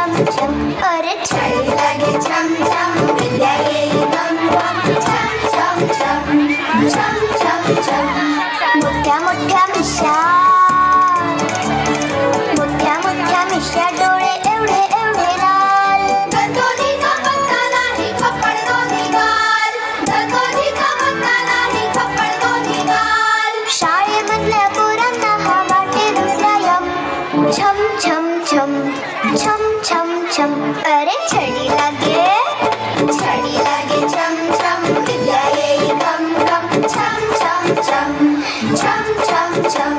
छम छम, अरे छडी लागे छम छम, विद्या येई गम गम, छम छम छम, छम छम छम. मोठ्या मोठ्या मिशा, मोठ्या मोठ्या मिशा, डोळे एवढे एवढे लाल. गणगोलीचा पत्ता नाही, खप्पड दोन्ही गाल. गणगोलीचा पत्ता नाही, खप्पड दोन्ही गाल. शाळेमधल्या पोरांना हा वाटे दुसरा यम. छम छम छम, छम छम छम, अरे छडी लागे, छडी लागे छम छम, विद्या येई गम गम, छम छम छम, छम छम छम.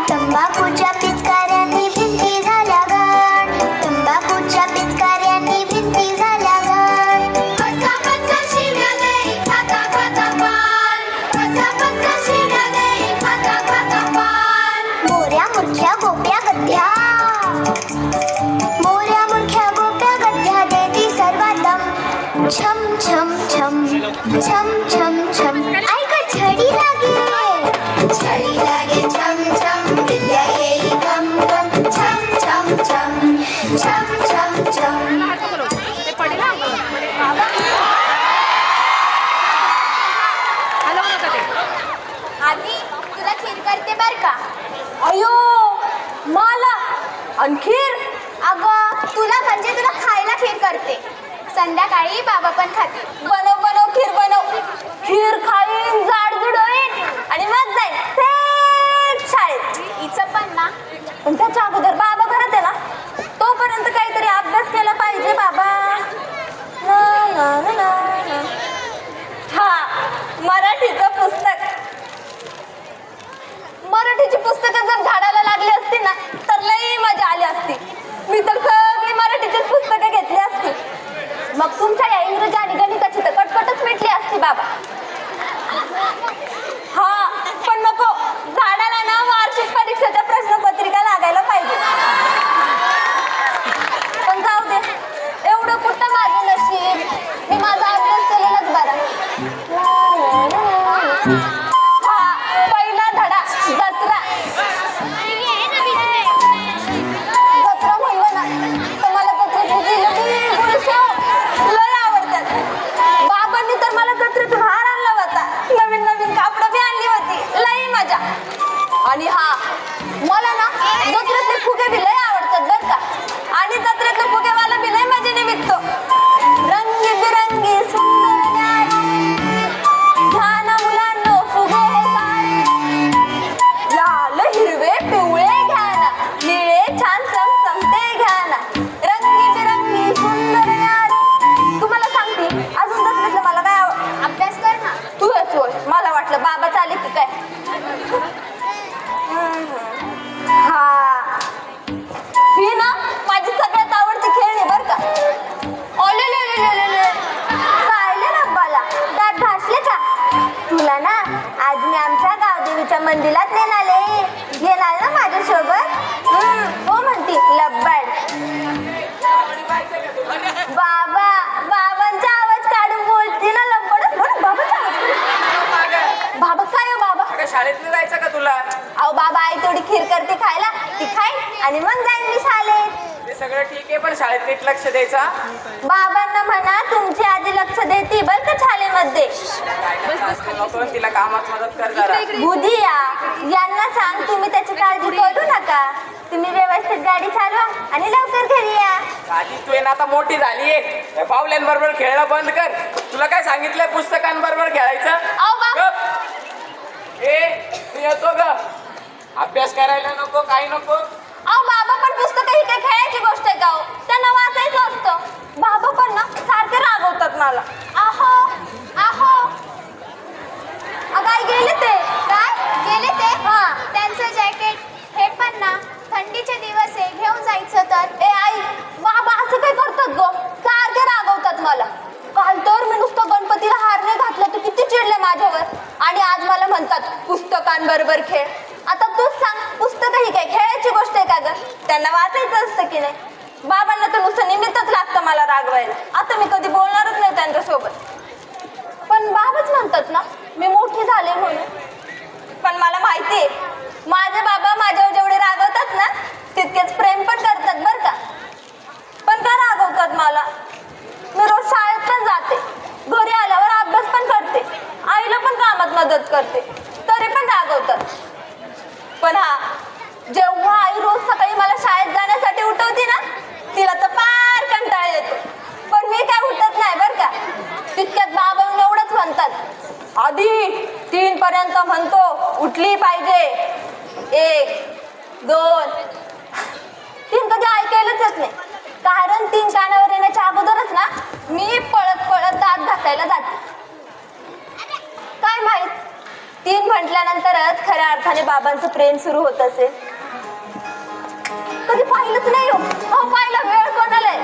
तंबाखूच्या पिचकाऱ्यांनी भिंती झाल्या गाड. तंबाखूच्या पिचकाऱ्यांनी भिंती झाल्या गाड. कच्चा कच्चा शिव्या देई, खाता खाता पान. कच्चा कच्चा शिव्या देई, खाता खाता पान. मोऱ्या मुरख्या गोप्या गद्या, मोऱ्या मुरख्या गोप्या गद्या देती सर्वातम. छम छम छम, छम छम छम, ऐका छडी लागे, छडी लागे छम छम, विद्या येई गम गम, छम छम छम, छम छम छम. आधी तुला खीर करते बर का. अयो मला आणखीर. अगं तुला म्हणजे तुला खायला खीर करते. संध्याकाळी बाबा पण खाते. बनव बनव खीर बनव. खीर खाईन, जाडजूड होईन आणि मग जाईन थेट शाळेत. हिचं पण ना. पण त्याच्या अगोदर बाबा घरात आहे ना, तोपर्यंत काहीतरी अभ्यास केला पाहिजे बाबा. ना ना ना ना ना. हा मराठीचं पुस्तक. मराठीची पुस्तकं जर झाडाला लागली असती ना तर लई मजा आली असती. मी तर सगळी मराठीचीच पुस्तकं घेतली असती. मग तुमच्या या इंग्रजी आणि गणिताची तर कटकटच मिटली असती बाबा. हा पण नको, झाडाला ना वार्षिक परीक्षेच्या प्रश्नपत्रिका लागायला पाहिजे. पण जाऊ दे, एवढं कुठं माझं नशीब. मी माझा अभ्यास केलेलाच बरा. हा पहिला धडा जत्रा. जत्रा म्हणलं ना तर मला जत्रेची जिलेबी, गुळशेव लय आवडतात. बाबांनी तर मला जत्रेतून हार आणला होता. नवीन नवीन कापडं बी आणली होती. लई मजा. आणि हा मला ना जत्रेतले फुगे बी लय आवडतात बर का. आणि जत्रेतले फुगेवाला बी लय मजेने विकतो. रंगीबिरंगी सुंदर न्यारी, घ्या ना मुलांनो फुगे हे सारे. लाल हिरवे पिवळे घ्या ना, निळे छान चमचमते घ्या ना. रंगीबिरंगी सुंदर न्यारी. तुम्हाला सांगते अजून जत्रेतलं मला काय अभ्यास कर ना. तू होय, मला वाटलं बाबा चाले की काय. हा ही ना माझी सगळ्यात आवडती खेळणी बर का. कायले रब्बाला दात घासले का. तुला ना आज मी आमच्या गावदेवीच्या मंदिरात नेणाले. येणार ना माझ्यासोबत. हो म्हणती लब्बाड. बाबा बाबांचा आवाज काढून बोलती ना लब्बडच म्हणून बाबाचा आवाज. बाबा काय हो बाबा. शाळेत नाही जायचं का तुला. अहो बाबा आई थोडी खीर करते खायला, ती खाईन आणि मग जाईन मी शाळेत. ते सगळं ठीक आहे पण शाळेत नीट लक्ष द्यायचा. बाबांना म्हणा तुमची आधी लक्ष देते बर का शाळेमध्ये. नको तिला कामात मदत कर जरा. बुधिया यांना सांग तुम्ही त्याची काळजी करू नका. तुम्ही व्यवस्थित गाडी चालवा आणि लवकर घरी या. आधी तू ना आता मोठी झालीये. पावल्यांबरोबर खेळणं बंद कर. तुला काय सांगितलंय पुस्तकांबरोबर खेळायचं. अहो बाबा. ए मी येतो ग. अभ्यास करायला नको काही नको. अहो बाबा पण पुस्तक ही काही खेळायची गोष्ट आहे का हो. त्यांना वाचायचं असतं. बाबा पण ना सारखे रागवतात मला. आहो आहो. अगं गेले ते. काय गेले ते. हा त्यांचं जॅकेट हे पण ना थंडीचे दिवस आहे घेऊन जायचं तर. ए आई बाबा असं काय करतात ग. सारखे रागवतात मला. काल तर मी नुसतं गणपतीला हार नाही घातला तर किती चिडले माझ्यावर. आणि आज मला म्हणतात पुस्तकांबरोबर खेळ. आता तूच सांग पुस्तक ही काय खेळायची गोष्ट आहे का ग. त्यांना वाचायचं असतं की नाही. बाबांना तर नुसतं निमित्तच लागतं मला रागवायला. आता मी कधी बोलणारच नाही त्यांच्यासोबत. पण बाबाच म्हणतात ना मी मोठी झाले म्हणून. पण मला माहितीये माझे बाबा माझ्यावर जेवढे रागवतात पण हा, जेव्हा आई रोज सकाळी मला शाळेत जाण्यासाठी उठवते ना, तिला तर फार कंटाळा येतो. पण मी काय उठत नाही बरं का. तितक्यात बाबा येऊन एवढंच म्हणतात, आधी 3 पर्यंत म्हणतो उठली पाहिजे. 1, 2, 3 कधी ऐकायलाच येत नाही. कारण 3 कानावर येण्याच्या अगोदरच ना मी पळत पळत दात घासायला जाते. काय माहित 3 म्हटल्यानंतरच खऱ्या अर्थाने बाबांचं प्रेम सुरू होत असेल. कधी पाहिलंच नाही हो. पाहिला वेळ कोणाला आहे.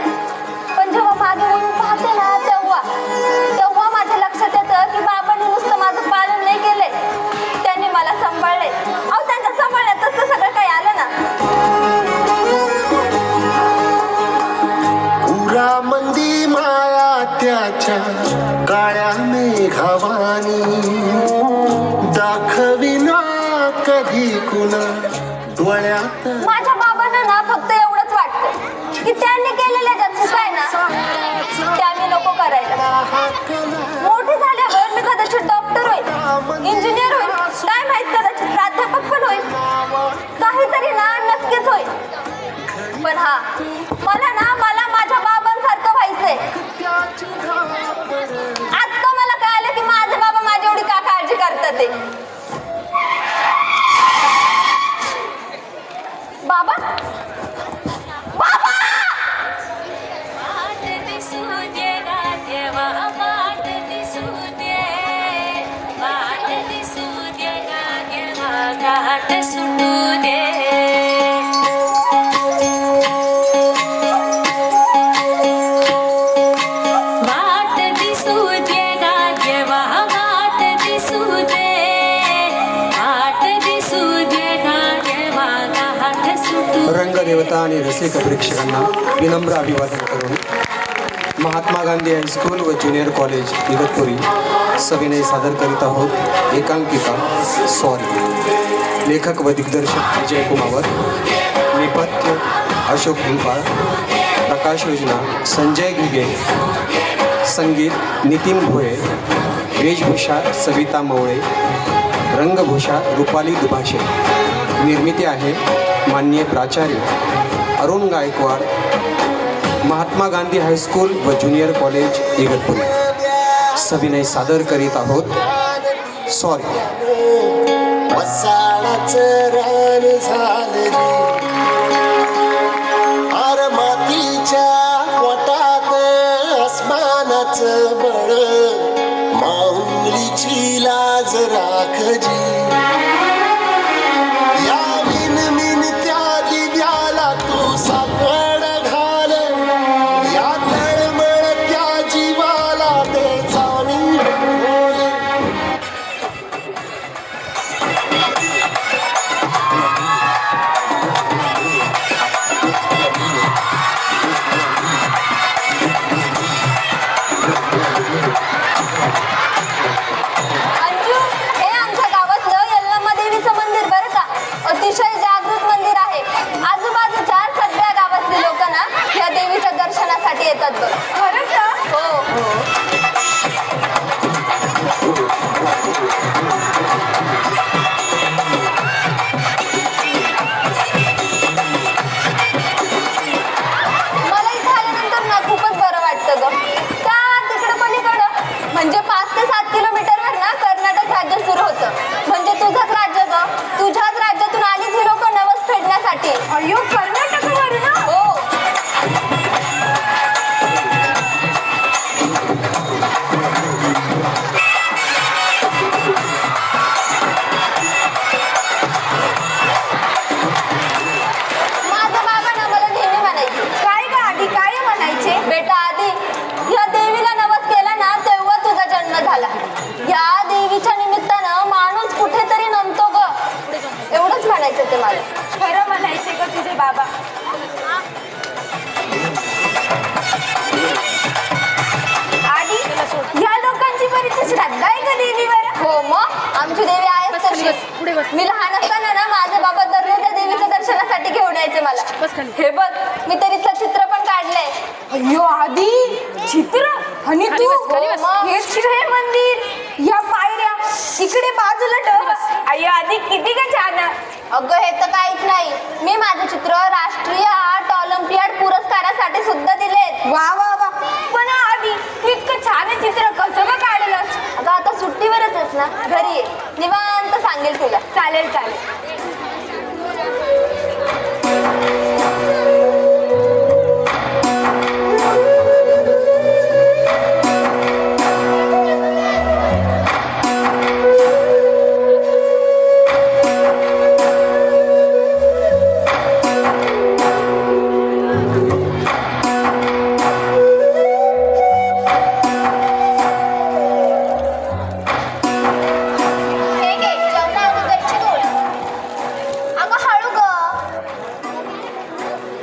पण जेव्हा मागे वळून पाहते ना तेव्हा माझ्या लक्षात येतं की बाबांनी नुसतं माझं पालन नाही केलंय, त्यांनी मला सांभाळलंय. अहो त्यांच्या सांभाळण्यातच तर सगळं काही आलं ना. उरामंदी माया त्याच्या काळ्या मेघावानी दाखविना कधी कुणा डोळ्यात. माझ्या बाबांना ना फक्त एवढंच वाटतं की त्यांनी केलेल्या ज्या चुका आहे ना त्या मी नको करायला. मोठे झाल्यावर मी कदाचित डॉक्टर होईल, इंजिनियर होईल, काय माहित कदाचित प्राध्यापक पण होईल, काहीतरी ना नक्कीच होईल. पण हा, मला माझ्या बाबांसारखं व्हायचंय. आता मला कळालं की माझे बाबा माझी एवढी का काळजी करतात ते. बाबा बाबा रंगदेवता आणि रसिक प्रेक्षकांना विनम्र अभिवादन करून महात्मा गांधी हायस्कूल व ज्युनियर कॉलेज इगतपुरी सविनय सादर करीत आहोत एकांकिका सॉरी. लेखक व दिग्दर्शक विजय कुमार, नेपथ्य अशोक हिंपाळ, प्रकाश योजना संजय घुगे, संगीत नितीन भोये, वेशभूषा सविता मवळे, रंगभूषा रुपाली दुभाषे. निर्मिती आहे माननीय प्राचार्य अरुण गायकवाड, महात्मा गांधी हायस्कूल व ज्युनियर कॉलेज इगतपुरी. सविनय सादर करीत आहोत सॉरी. वसाडाचं रान झालं आर मातीच्या पोटात आसमानाचं बळ, माऊलीची लाज राखजी. येतात बघ. खरं का? हो. मला इथे आल्यानंतर ना खूपच बरं वाटतं ग. त्या तिकडं पलीकडं म्हणजे 5 ते 7 किलोमीटरवर ना कर्नाटक राज्य सुरू होतं. म्हणजे तुझंच राज्य ग. तुझ्याच राज्यातून आलीच ही लोक नवस फेडण्यासाठी. अय्यो, कर्नाटकवर ना? हो. झाला. या देवीच्या निमित्तानं माणूस कुठेतरी नमतो ग. एवढंच म्हणायचं ते मला. खरं म्हणायचे ग तुझे बाबा. आधी या लोकांची बरीच श्रद्धा आहे का देवीवर? हो मग आमची देवी आहे तशी. मी लहान असताना ना माझे बाबा दररोज त्या देवीच्या दर्शनासाठी घेऊन यायचे मला. हे बघ मी तर इथलं चित्र पण काढलंय. अय्यो आधी चित्र आणि तू हेच हे मंदिर, या पायऱ्या इकडे बाजूला ठेव. अय्यो आधी किती का छान. अगं हे तर काहीच नाही. मी माझं चित्र राष्ट्रीय आर्ट ऑलिम्पियाड पुरस्कारासाठी सुद्धा दिलेत. वा वा वा. पण आधी इतकं छान चित्र कसं का काढलंस? अगं आता सुट्टीवरच आहेस ना, घरी ये, निवांत सांगेल तुला. चालेल चालेल. हे घे, जेवणा अगोदरची गोळी. अगं हळू ग.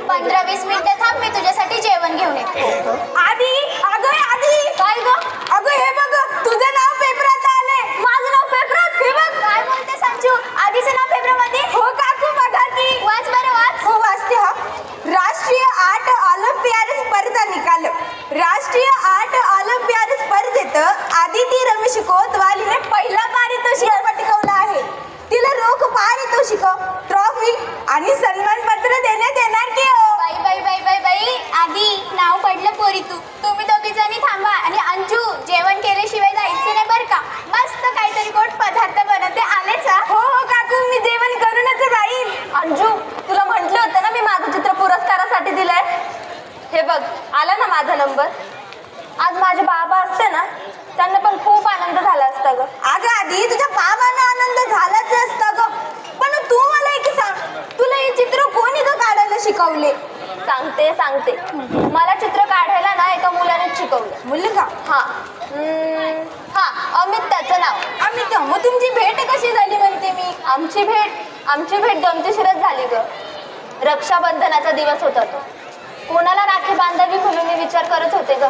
15-20 मिनिटं थांब, मी तुझ्यासाठी जेवण घेऊन येते. आधी अगं आधी काय ग? अगं हे बघ तुझं नाव पेपरात आलंय. माझं नाव पेपरात. हे बघ. काय बोलते संजू? आधीचं नाव पेपरमध्ये? हो काकू बघा की. वाच बरं वाच. हो वाचते हा. राष्ट्रीय आर्ट ऑलिम्पियाड स्पर्धा निकाल. राष्ट्रीय आर्ट ऑलिम्पियाड स्पर्धेत आदिती रमेश कोतवालीने पहिला पारितोषिक पटकावला आहे. तिला रोख पारितोषिक, ट्रॉफी आणि सन्मानपत्र देण्यात येणार की हो. बाई बाई बाई बाई बाई, आधी नाव पडलं पोरी तू. तुम्ही दोघी जणी थांबा आणि अंजू जेवण केल्याशिवाय जायचं नाही बरं का. मस्त काहीतरी गोड पदार्थ बनवते. आलेच हा? हो हो काकू, मी जेवण करूनच जाईल. अंजू तुला म्हटलं होतं ना मी माझं चित्र पुरस्कारासाठी दिलंय. हे बघ आला ना माझा नंबर. आज माझे बाबा असते ना, त्यांना पण खूप आनंद झाला असता ग. अगं आधी तुझ्या बाबांना आनंद झालाच असता ग. पण तू मला एक सांग, तुला हे चित्र कोणी ग काढायला शिकवले? सांगते सांगते. मला चित्र काढायला ना एका मुलानेच शिकवलं. मुलगा? हा हा अमित त्याचं नाव. अमित. मग तुमची भेट कशी झाली म्हणते मी? आमची भेट गमतीशीरच झाली ग. रक्षाबंधनाचा दिवस होता तो. कोणाला राखी बांधावी म्हणून मी विचार करत होते ग.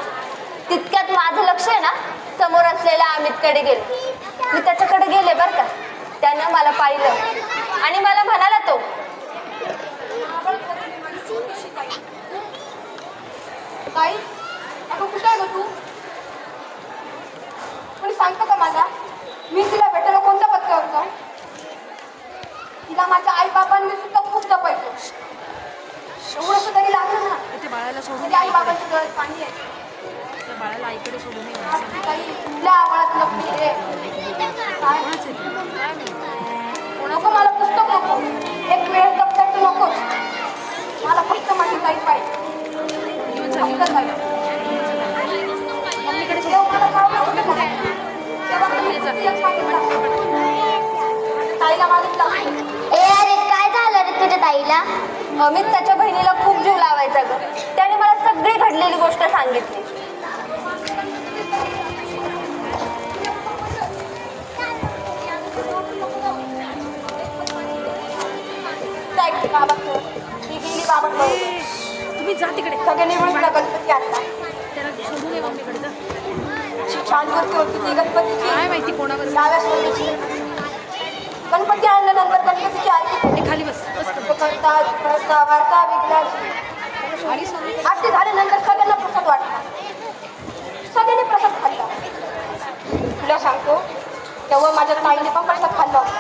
तितक्यात माझं लक्ष आहे ना समोर असलेल्या अमितकडे गेले. मी त्याच्याकडे गेले बरं का. त्यानं मला पाहिलं आणि मला म्हणाला तो, ताई अगं कुठं आहे ग तू? कोणी सांगतं का मला? मी तिला भेटायला कोणता पत्ता होता? तिला माझ्या आई बाबांनी सुद्धा खूप जपायचं. एवढंसं तरी लागलं ना. म्हणजे आई बाबांच्या डोळ्यात पाणी आहे. कुठल्या आवळात लपली रे? काय? नको मला पुस्तक नको. एक वेळ दप्तर तर नकोच. मला फक्त माझी ताई पाहिजे. फक्त ताई. जेव्हा मला कळलं होतं ना, तेव्हा मी पुस्तक मागितलं. ताईला मागितलं. ए अरे काय झालं रे तुझ्या ताईला? अमित त्याच्या बहिणीला खूप जीव लावायचा ग. त्याने मला सगळी घडलेली गोष्ट सांगितली. तुम्ही जा तिकडे. सगळ्यांनी मिळून गणपती आणला. त्याला सोडून ये मम्मीकडे जा. छान मूर्ती होती ती गणपतीची. काय माहिती कोणावर. डाव्या सोन्याची. गणपती आणल्यानंतर गणपतीची आरती खाली बस. करता वार्ता विकल्याची आरती झाल्यानंतर सगळ्यांना प्रसाद वाटला. सगळ्यांनी प्रसाद खाल्ला. तुला सांगतो तेव्हा माझ्या ताईने पण प्रसाद खाल्ला होता.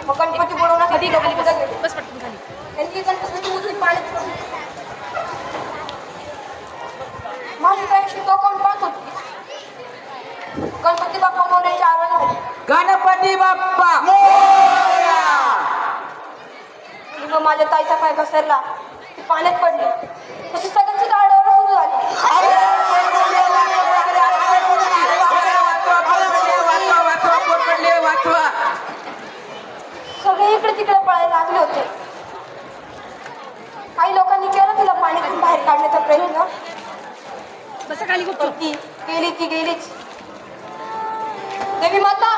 मग गणपती बोलवण्यासाठी लोक पुढे गेले. बस पटकन खाली. त्यांनी गणपतीची मूर्ती पाण्यात सोडली. माझी ताईशी तो कोण पाहत होती. गणपती बाप्पा बोलण्याची आवाज झाली. गणपती बाप्पा. मग माझ्या ताईचा पाय घसरला. ती पाण्यात पडली. तशी सगळ्यांची दाढ सुरू झाली. सगळे इकडे तिकडे पळायला लागले होते. काही लोकांनी केलं तिला पाण्यातून बाहेर काढण्याचा प्रयत्न. बस खाली पण गुपचूप. ती गेलीच. देवी माता,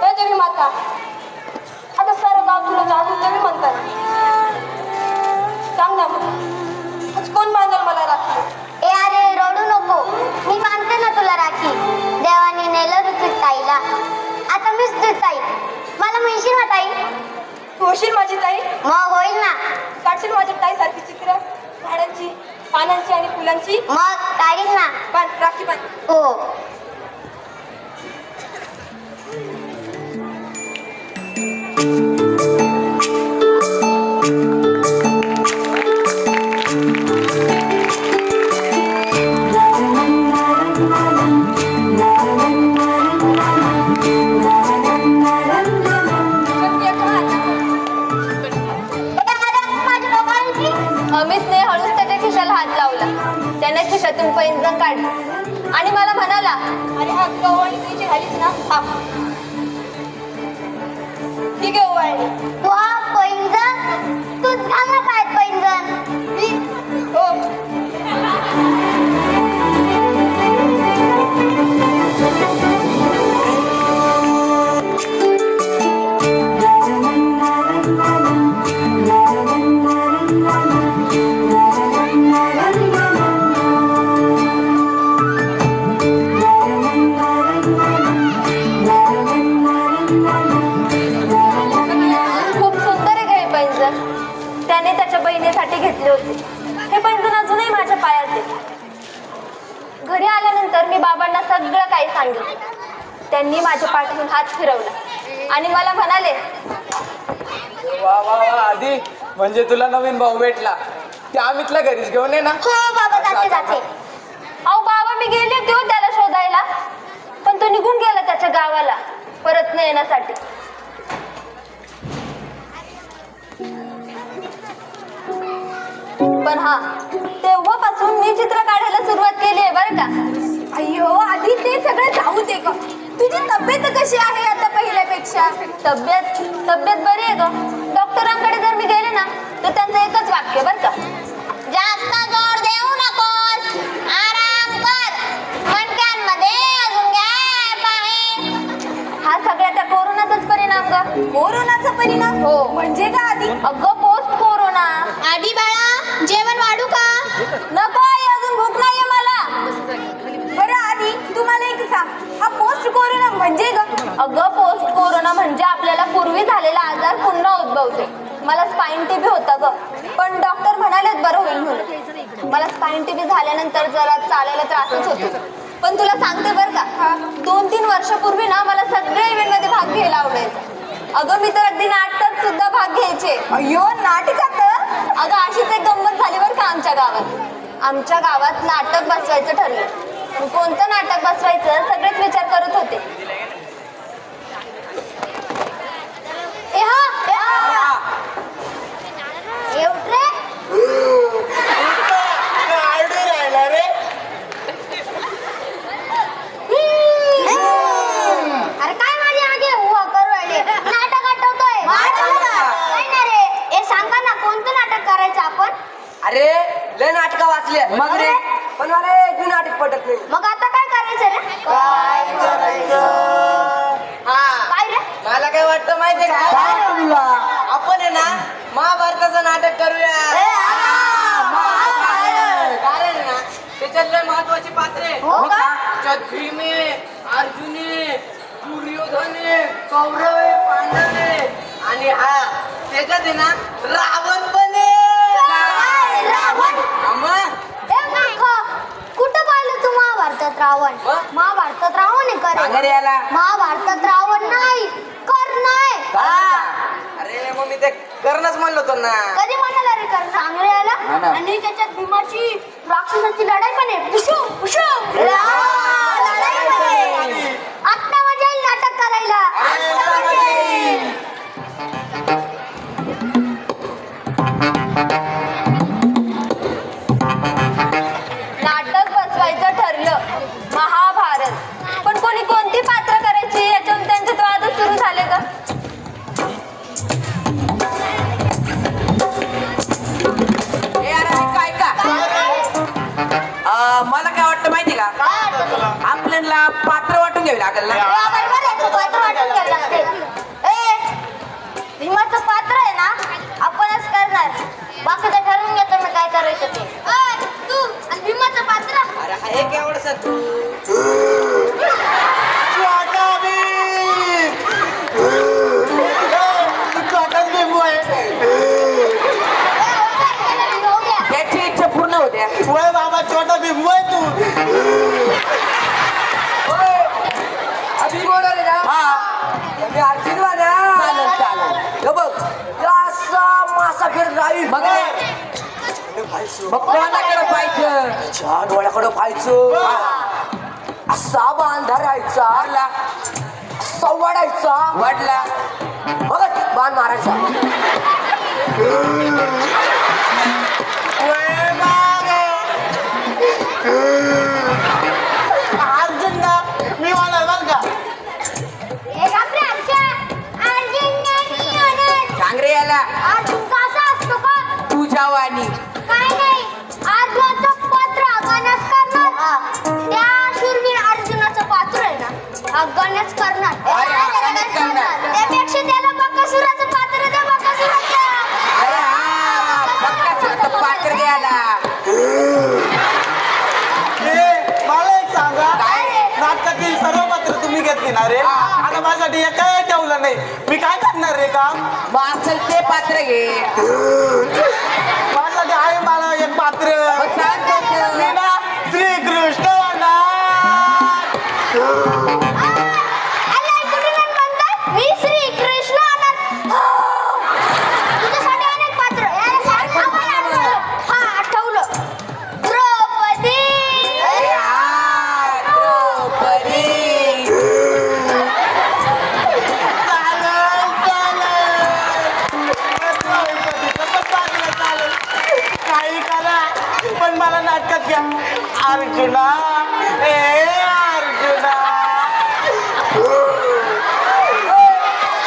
ए देवी माता, आता सारं गाव तुला जादू देवी म्हणतात. सांग ना मग आज कोण बांधेल मला राखी? ए अरे रडू नको. मी बांधते ना तुला राखी. देवाने नेलं तुझ्या ताईला. आता मीच तुझी ताई. मला म्हणशील ना ताई? तू होशील माझी ताई? मग होईल ना. काढशील माझ्या ताईसारखी चित्र झाडांची, पानांची आणि फुलांची? मग काढील ना. बांध राखी बांध. हो पैंजण काढली आणि मला म्हणाला, अरे हा गव्हाणी तुझी घालीस ना, हा ठीक आहे ओवाळणी. तू हा पैंजण तूच घाल ना काय पैंजण. हो. खूप सुंदर आहे हे पैंजण. त्याने त्याच्या बहिणीसाठी घेतले होते. हे पैंजण अजूनही माझ्या पायात आहे. घरी आल्यानंतर मी बाबांना सगळं काही सांगितलं. त्यांनी माझ्या पाठीवरून हात फिरवला आणि मला म्हणाले, वा वा वा आधी म्हणजे तुला नवीन भाऊ भेटला. त्या अमितला घरीच घेऊन ये ना. हो बाबा जाते जाते. अहो बाबा मी गेले होते हो त्याला शोधायला, पण तो निघून गेला त्याच्या गावाला परत न येण्यासाठी. पण हा तेव्हापासून मी चित्र काढायला सुरुवात केली आहे बरं का. अय्यो आधी ते सगळं जाऊ दे ग. तुझी तब्येत कशी आहे आता पहिल्यापेक्षा? तब्येत बरी आहे ग. डॉक्टरांकडे जर मी गेले ना तर त्यांचं एकच वाक्य बरं का, जास्त जोर देऊ नकोस, आराम कर, मणक्यांमध्ये अजून गॅप आहे. हा सगळ्या त्या कोरोनाचाच परिणाम ग. कोरोनाचा परिणाम? हो. म्हणजे का आधी? अगं पोस्ट कोरोना. आधी बाळा जेवण वाढू का? नको आई, अजून भूक नाहीये मला. बरं आधी तू मला एक सांग, हा पोस्ट कोरोना म्हणजे ग? अगं पोस्ट कोरोना म्हणजे आपल्याला पूर्वी झालेला आजार पुन्हा उद्भवतो. मला स्पाईन टीबी होता ग, पण डॉक्टर म्हणालेत बरं होईल म्हणून. मला स्पाईन टीबी झाल्यानंतर जरा चालायला त्रासच होतो. पण तुला सांगते बरं का, 2-3 वर्षापूर्वी ना मला सगळ्या इव्हेंटमध्ये भाग घ्यायला आवडायचा. अगं मी तर अगदी नाटकात सुद्धा भाग घ्यायचे. अय्यो नाटकात? अगं अशीच एक गंमत झाली बरं का आमच्या गावात. आमच्या गावात नाटक बसवायचं ठरलं. कोणतं नाटक बसवायचं सगळेच विचार करत होते. अरे काय माझे आगे उभा करू राहिले? नाटक आठवतोय? काय ना रे, हे सांगा ना कोणतं नाटक करायचं आपण? अरे लय नाटक वाचले मग रे, पण मला एक बी नाटक पटत नाही. मग आता काय करायचं रे? काय रे? मला काय वाटतं माहितीये का, आपण आहे ना महाभारताचं नाटक करूया. कारण आहे ना त्याच्यात लय महत्वाची पात्रे. हो का? त्याच्यात भीम आहे, अर्जुन आहे, दुर्योधन आहे, कौरव आहे, पांडव आहे आणि हा त्याच्यात आहे ना रावण पण काय? रावण? ए मूर्ख, कुठं पाहिलं तू महाभारतात रावण? महाभारतात रावण आहे सांगा रे करे. याला. महाभारतात रावण नाही, कर्ण आहे. अरे मग मी ते करणच म्हणलो होतो ना. कधी म्हणाला रे कर्ण? चांगले आला. आणि त्याच्यात भीमाची राक्षसाची लढाई पण आहे. पुशू पुशू लढाई पण आहे. आत्ता मजा येईल नाटक करायला. आत्ता मजा येईल. नाटक बसवायचं ठरलं, महाभारत. पण कोणी कोणती पात्र करायची याच्यावर त्यांच्यात वादच सुरू झाले ग. काय का मला काय वाटतं माहिती का, आपल्याला पात्र वाटून घ्यावी लागेल ना. बरोबर आहे, तू पात्र वाटून घ्यायला लागते. भीमाचं पात्र आहे ना आपणच करणार. बाकीचं ठरवून घेतो मी काय करायचं ते. तू आणि भीमाचं पात्र. अरे हा एक एवढंच तू त्याची इच्छा पूर्ण होत्या. बाबा छोटा भीम वय तू. अभि बोलवले ना. मी आशीर्वाद चालेल चालेल. हे बघ असा मासा फिर राहील मग कोणाकडे पाहायचं, त्याच्या डोळ्याकडे पाहायचं. असा बांधा राहायचा, असा वाढायचा, वाढला बघ बाण मारायचा. वय बाबा. अर्जुन कसा असतो का? तुझ्या वाणी काय नाही, अर्जुनाचं पात्र गणेश करणार. त्या शूरवीर अर्जुनाचं पात्र आहे ना, गणेश करणार. गणेश करणार. त्यापेक्षा त्याला बकासुराचं पात्र द्या, बकासुराचं. अरे हा बकासुराचं पात्र द्यायला. मला एक सांगा, काय रे? नाटकातील सर्व पात्र तुम्ही घेतली ना रे, आता माझ्यासाठी एक काय ठेवलं नाही, मी काय करणार रे काम? मग असेल ते पात्र घे. माझ्यासाठी आहे मला एक पात्र. मग सांग त्याचं. मी ना श्रीकृष्ण होणार. अरे कुठे नाही म्हणतात, मी श्रीकृष्ण होणार. तुझ्यासाठी अनेक पात्र. हा आठवलं, द्रौपदी. अरे हा द्रौपदी. काही करा पण मला नाटकात घ्या. अर्जुना, ए अर्जुना.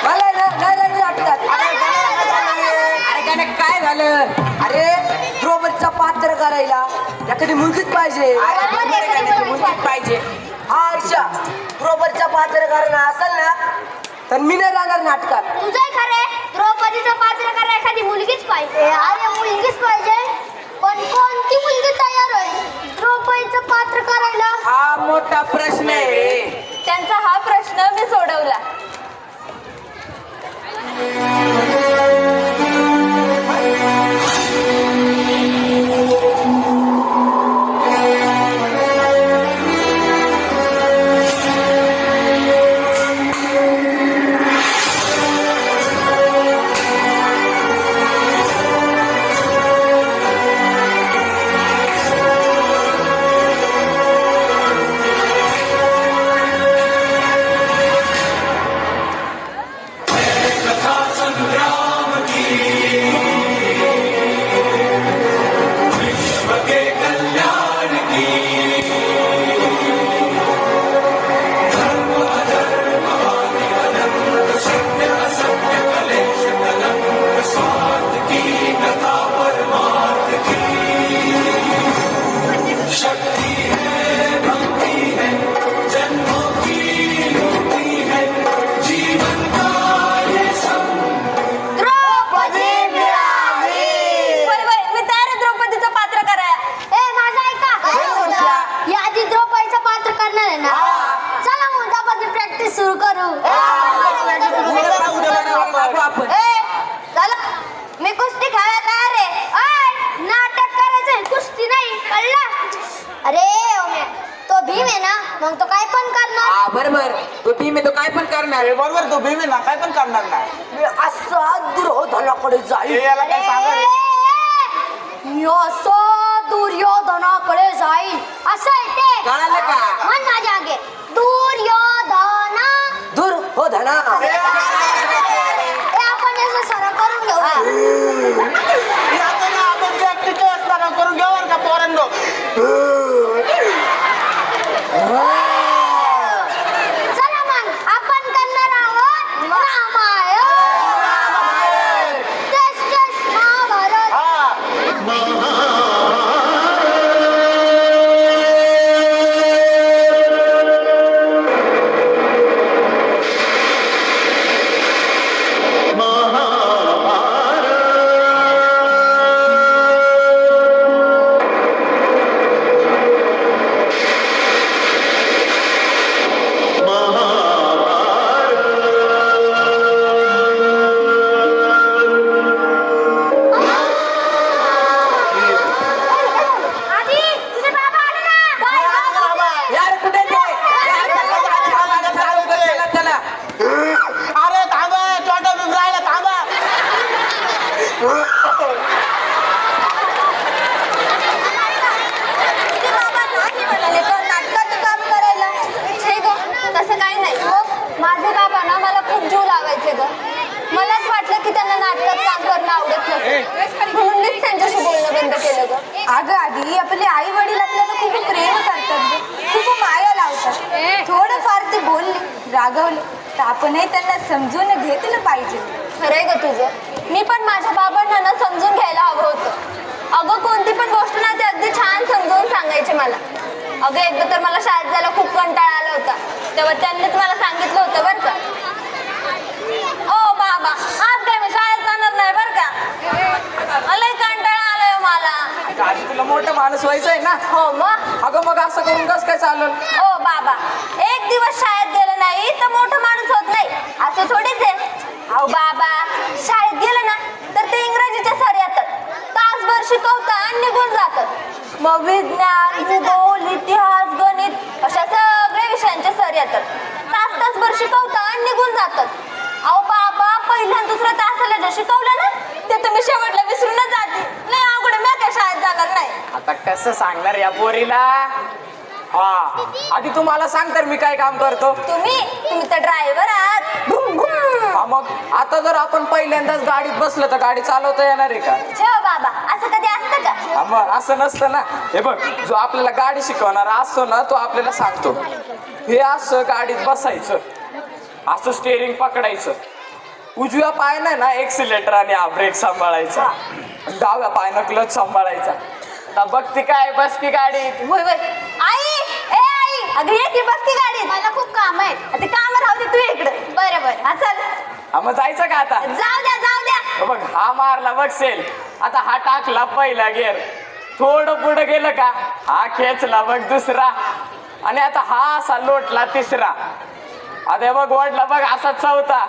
मला नाही वाटतात. अरे गाणे काय झालं? अरे द्रौपदीचा पात्र करायला एखादी मुलगीच पाहिजे. मुलगीच पाहिजे. हा अर्षा द्रौपदीचा पात्र करणं असेल ना तर मी नाही राहणार नाटकात. तुझंही खरे, द्रौपदीचं पात्र करा एखादी मुलगीच पाहिजे. अरे मुलगीच पाहिजे, पण कोणती मुलगी तयार होईल द्रौपदीचं पात्र करायला? हा मोठा प्रश्न आहे. त्यांचा हा प्रश्न मी सोडवला. सुरू करू. चला मी कुस्ती खेळायला तयार आहे. नाटक करायचंय, कुस्ती नाही, कळलं? अरे ओमे, तो भीम आहे ना, मग तो काय पण करणार. बरोबर, तो भीम आहे तो काय पण करणार. हे बरोबर, तो भीम आहे ना, काय पण करणार ना. मी असा दुर्योधनाकडे जाईल. याला काय सांगा रे. मी असं दुर्योधनाकडे जाईल असं आहे ते. कळालं का? म्हण माझ्या आगे, दुर्योधना. दुर्योधना. हे आपण असं सरळ करून घेऊ. याचं ना आपण प्रॅक्टिस असताना करून घ्या बरं का पोरांनो. चला मग आपण करणार आहोत रामायण. तेच तेच महाभारत. आधी तुझे बाबा आले ना. यार कुठे ते? चला चला. अरे थांबा, छोटा भीम राहिला, थांबा. तुझे बाबा नाही म्हणाले तर नाटकात काम करायला. हे ग तसं काही नाही. माझे बाबा ना मला खूप जीव लावायचे ग. मलाच वाटलं की त्यांना नाटकात काम करणं आवडत नसेल, म्हणून मीच त्यांच्याशी बोलणं बंद केलं ग. अगं आधी आपले आई वडील आपल्याला खूप प्रेम करतात ग, खूप माया लावतात. थोडंफार ते बोलले रागवले तर आपणही त्यांना समजून घेतलं पाहिजे. खरंय ग तुझं. मी पण माझ्या बाबांना ना समजून घ्यायला हवं होतं. अगं कोणती पण गोष्ट ना ते अगदी छान समजून सांगायचे मला. अगं एकदा तर मला शाळेत जायला खूप कंटाळा आला होता, तेव्हा त्यांनीच मला सांगितलं होतं बरं का, ओ बाबा आज काय मी शाळेत जाणार नाही बरं का, लय कंटाळा आलाय मला. आधी तुला मोठं माणूस व्हायचं आहे ना. हो मग. अगं मग असं करून कसं काय चालेल? ओ बाबा एक दिवस शाळेत गेलं नाही तर मोठं माणूस होत नाही असं थोडीच आहे. अहो बाबा शाळेत गेलं ना तर ते इंग्रजीचे सर येतात, तासभर शिकवतात आणि निघून जातात. मग विज्ञान भूगोल इतिहास गणित अशा सगळ्या विषयांचे सर येतात, तासभर शिकवतात आणि निघून जातात. अहो बाबा पहिल्या दुसऱ्या तासाला जे शिकवलं ना ते तुम्ही शेवटला विसरूनच जाते. नाही अवघड मी काय शाळेत जाणार नाही. आता कसं सांगणार या पोरीला? हा आधी तू मला सांग तर मी काय काम करतो. तुम्ही तर ड्रायव्हर आहात. भुम, भुम. हा मग आता जर आपण पहिल्यांदाच गाडीत बसलं तर गाडी चालवता येणार आहे का? ठेव बाबा असं कधी असतं का? हा मग असं नसतं ना. हे बघ जो आपल्याला गाडी शिकवणारा असतो ना तो आपल्याला सांगतो हे असं गाडीत बसायचं, असं स्टेअरिंग पकडायचं, उजव्या पायानं ना एक्सिलेटर आणि हा ब्रेक सांभाळायचा, डाव्या पायानं क्लच सांभाळायचा. आता बघती काय बस की गाडीत. होय होय. आई ए आई अगं ये की बस की गाडीत. मला खूप काम आहे. ते काम राहू दे तू इकडे. बरं बरं हा चल. हा मग जायचं का आता? जाऊ द्या जाऊ द्या. हे बघ हा मारला बघसेल, आता हा टाकला पहिला गेअर, थोडं पुढं गेलं का हा खेचला बघ दुसरा, आणि आता हा असा लोटला तिसरा, आता बघ वाढला बघ असा चौथा.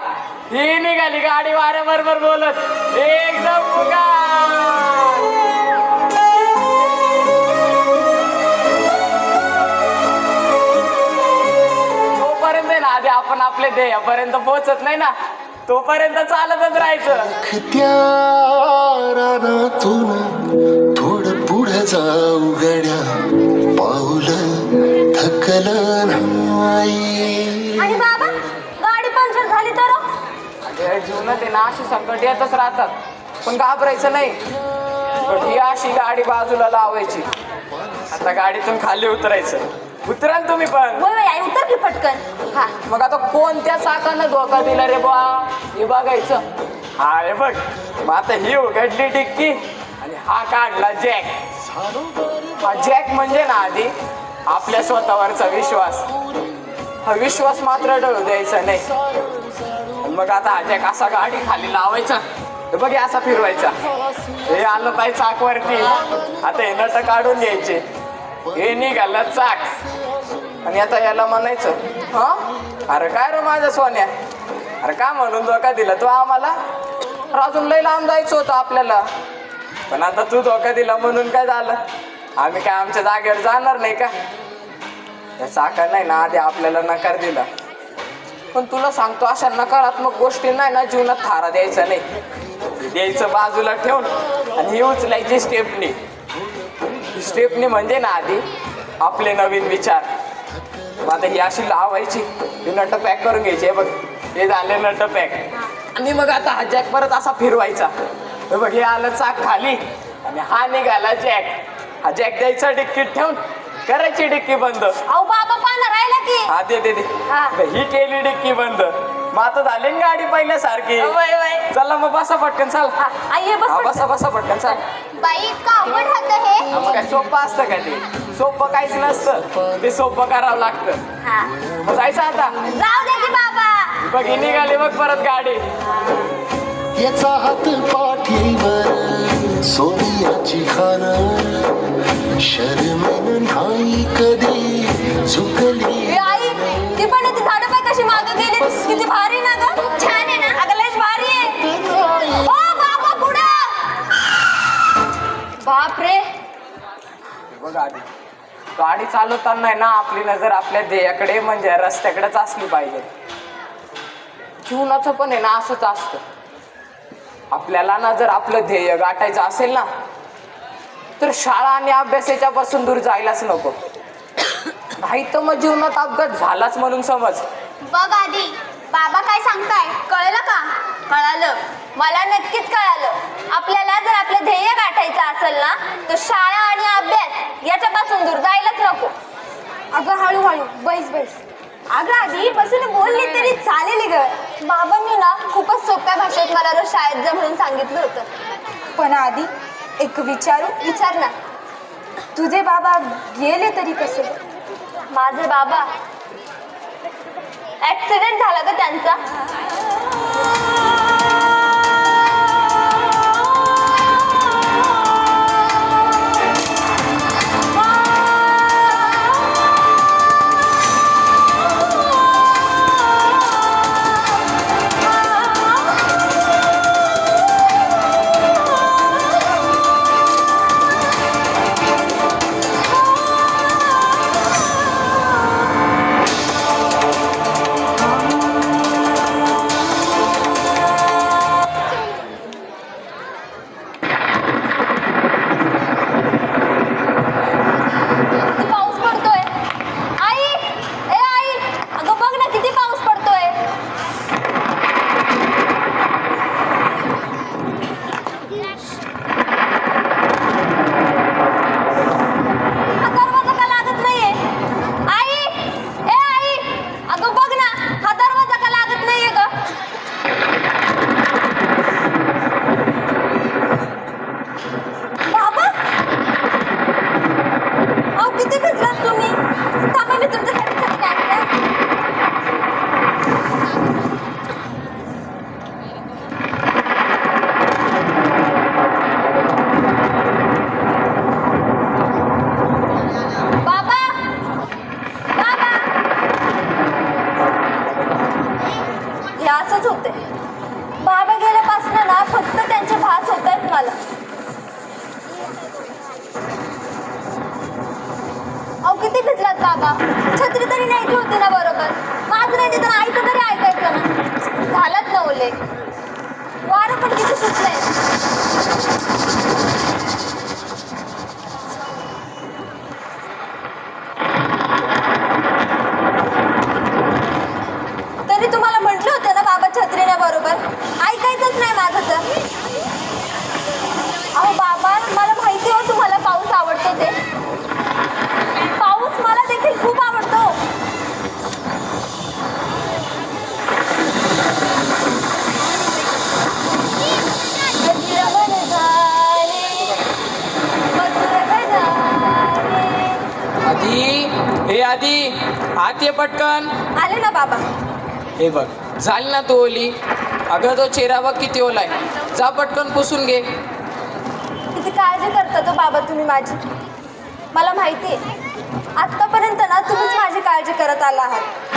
ही निघाली गाडी वाऱ्याबरोबर बोलत एकदम उगा. तोपर्यंत ना आधी आपण आपले ध्येयापर्यंत पोहोचत नाही ना तोपर्यंत चालतच राहायचं. त्या रानातून थोडं पुढे जाऊ गड्या, पाऊल थकलं नाही. आणि बाबा गाडी पंक्चर झाली तर? जीवनात आहे ना अशी संकट येतच राहतात, पण घाबरायचं नाही. पण ही अशी गाडी बाजूला लावायची, आता गाडीतून खाली उतरायचं. उतरा ना तुम्ही पण. होय होय आई उतर की पटकन. हा मग आता कोणत्या चाकानं धोका दिला रे बा हे बघायचं. हा हे बघ मग आता ही उघडली डिक्की आणि हा काढला जॅक. हा जॅक म्हणजे ना आधी आपल्या स्वतःवरचा विश्वास, हा विश्वास मात्र डळू द्यायचा नाही. मग आता हा जॅक असा गाडी खाली लावायचा, बघ असा फिरवायचा, हे आलं पाहिजे चाकवरती. आता हे नट काढून घ्यायचे, हे निघालं चाक, आणि आता याला म्हणायचं हा अरे काय रे माझ्या सोन्या, अरे का म्हणून धोका दिला तू आम्हाला, अजून लई लांब जायचं होतं आपल्याला, पण आता तू धोका दिला म्हणून काय झालं, आम्ही काय आमच्या जागेवर जाणार नाही का. या चाका नाही ना आधी आपल्याला नकार दिला, पण तुला सांगतो अशा नकारात्मक गोष्टी नाही ना जीवनात थारा द्यायचा नाही, द्यायचं बाजूला ठेवून आणि ही उचलायची स्टेपनी. स्टेपनी म्हणजे ना आधी आपले नवीन विचार. आता ही अशी लावायची, ही नट पॅक करून घ्यायची. बघ हे झाले नट पॅक, आणि मग आता हा जॅक परत असा फिरवायचा. हे बघ हे आलं चाक खाली आणि हा निघाला जॅक. हा जॅक द्यायचा डिक्कीत ठेवून करायची डिक्की बंद. अहो बाबा पाना राहिला की. हा दे दे दे. ही केली डिक्की बंद, मग आता झाली ना गाडी पहिल्यासारखी. चला मग बसा पटकन चाल. आई बस बसा बसा पटकन चाल. बाई इतकं अवघड राहतं हे. मग काय सोपं असतं का ते? सोपं काहीच नसतं, ते सोपं करावं लागतं. मग जायचं आता. जाऊ दे की बाबा. बघ ही निघाली बघ परत गाडी. याचा हात पाठीवर सोनियाची खान, शर्मेन नाही कधी चुकली. ए आई ती पण ती झाडं पाय कशी मागं गेली, किती भारी ना ग. खूप छान आहे ना. अगं लयच भारी आहे. ओ बाबा पुढं. बाप रे. बघ गाडी, गाडी चालवताना आहे ना आपली नजर आपल्या ध्येयाकडे म्हणजे रस्त्याकडेच असली पाहिजे. जीवनाचं पण आहे ना असंच असतं. आपल्याला ना जर आपलं ध्येय गाठायचं असेल ना तर शाळा आणि अभ्यासाच्या पासून दूर जायलाच नको, नाही तर मग जीवनात अपघात झालाच म्हणून समज. बघ आधी बाबा काय सांगताय कळलं का? कळालं, मला नक्कीच कळालं. आपल्याला जर आपलं ध्येय गाठायचं असेल ना तर शाळा आणि अभ्यास याच्यापासून दूर जायलाच नको. अगं हळूहळू बैस बैस. अगं आधी बसून बोलली तरी चालेल ग. बाबांनी ना खूपच सोप्या भाषेत मला रोज शाळेत जा म्हणून सांगितलं होतं. पण आधी एक विचार ना, तुझे बाबा गेले तरी कसे? माझे बाबा ऍक्सिडेंट झाला ग त्यांचा. बाबा गेल्यापासून ना फक्त त्यांचे भास होत आहेत मला. अहो किती भिजलात बाबा, छत्री तरी न्यायची होती ना बरोबर. माझं नाही तर आईचं तरी ऐकायचं ना. झालात ना ओले, वारं पण किती सुटलंय. तरी तुम्हाला म्हटलं होतं ना बाबा छत्रीने बरोबर, ऐकायचंच नाही माझं तर. अहो बाबा मला माहिती हो तुम्हाला पाऊस आवडतो ते. पाऊस मला देखील खूप आवडतो. आधी हे आधी आत ये पटकन. आले ना बाबा. हे बघ झाली ना तू ओली. अगं तो चेहरा बघ किती ओलाय, जा पटकन पुसून घे. किती काळजी करता तो बाबा तुम्ही माझी. मला माहिती आहे आत्तापर्यंत ना तुम्हीच माझी काळजी करत आला आहात.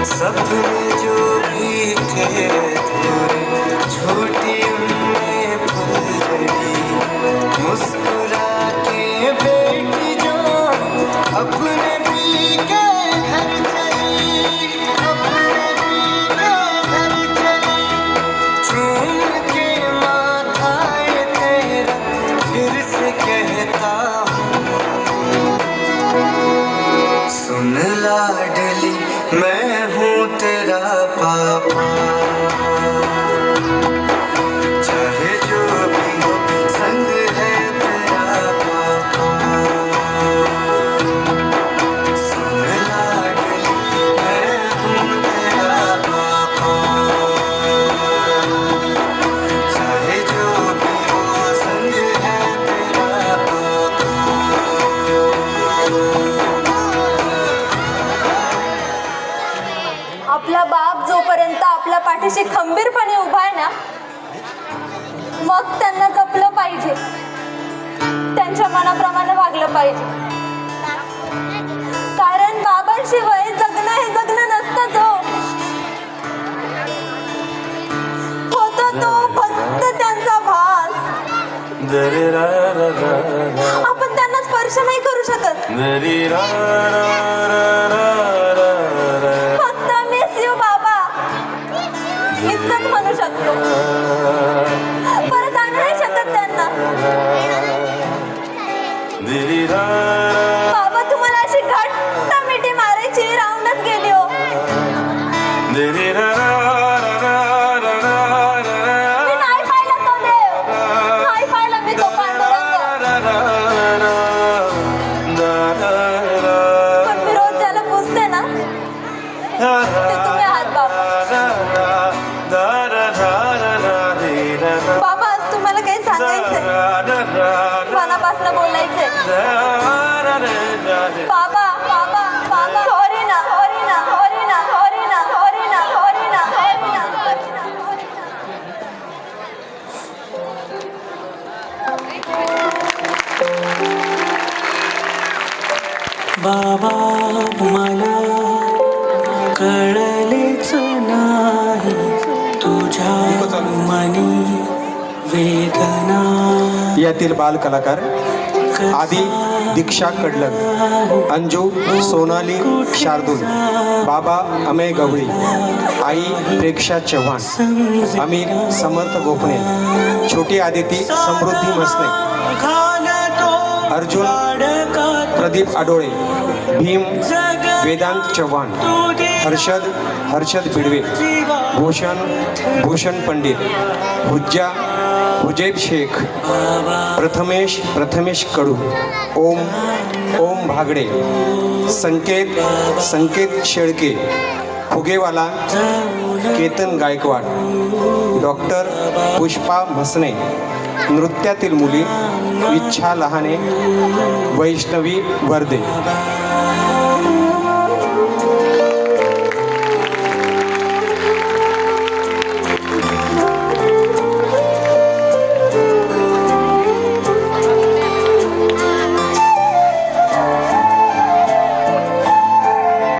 सपने जो भी थे अधूरे झूठी उनमें फुलझड़ी मुस्कुरा के बेटी जो अपने पी के घर चली अपने पी के घर चली चूम के माथा ये तेरा फिर से कहता हूँ सुन लाडली मैं हूँ तेरा पापा चाहे जो भी हो संग है तेरा पापा सुन लाडली मैं हूँ तेरा पापा चाहे जो भी हो संग है तेरा पापा आपला बाप जोपर्यंत आपल्या पाठीशी खंबीरपणे उभा आहे ना मग त्यांना जपलं पाहिजे त्यांच्या मनाप्रमाणे वागलं पाहिजे कारण बाबांशिवाय जगणं हे जगणं नसतंच होतो तो फक्त त्यांचा भास आपण त्यांना स्पर्श नाही करू शकत फक्त मिस यू बाबा इतकंच म्हणू शकतो परत आणू नाही शकत त्यांना बाबा तुम्हाला अशी घट्ट मिठी मारायची राहूनच गेली हो मी नाही पाहिला तो देव नाही पाहिला मी तो पांडुरंग पण मी रोज ज्याला पुजते ना ते तुम्ही आहात बाबा बाबा आज तुम्हाला काही सांगायचंय मनापासून बोलायचंय बाबा बाबा बाबा सॉरी ना सॉरी ना सॉरी ना सॉरी ना सॉरी ना सॉरी ना सॉरी ना बाबा मला कळलेच नाही तुझ्या मनी वेदना यातील बाल कलाकार आदी दीक्षा कडलग, अंजू सोनाली शार्दूल, बाबा अमेय गवळी, आई प्रेक्षा चव्हाण, अमीर समर्थ गोपणे, छोटी आदिती समृद्धी मसने, अर्जुन प्रदीप आडोळे, भीम वेदांत चव्हाण, हर्षद भिडवे, भूषण पंडित, हुजैब शेख, प्रथमेश कडू, ओम भागडे, संकेत शेळके, फुगेवाला केतन गायकवाड, डॉक्टर पुष्पा म्हसने, नृत्यातील मुली इच्छा लहाने, वैष्णवी वर्दे.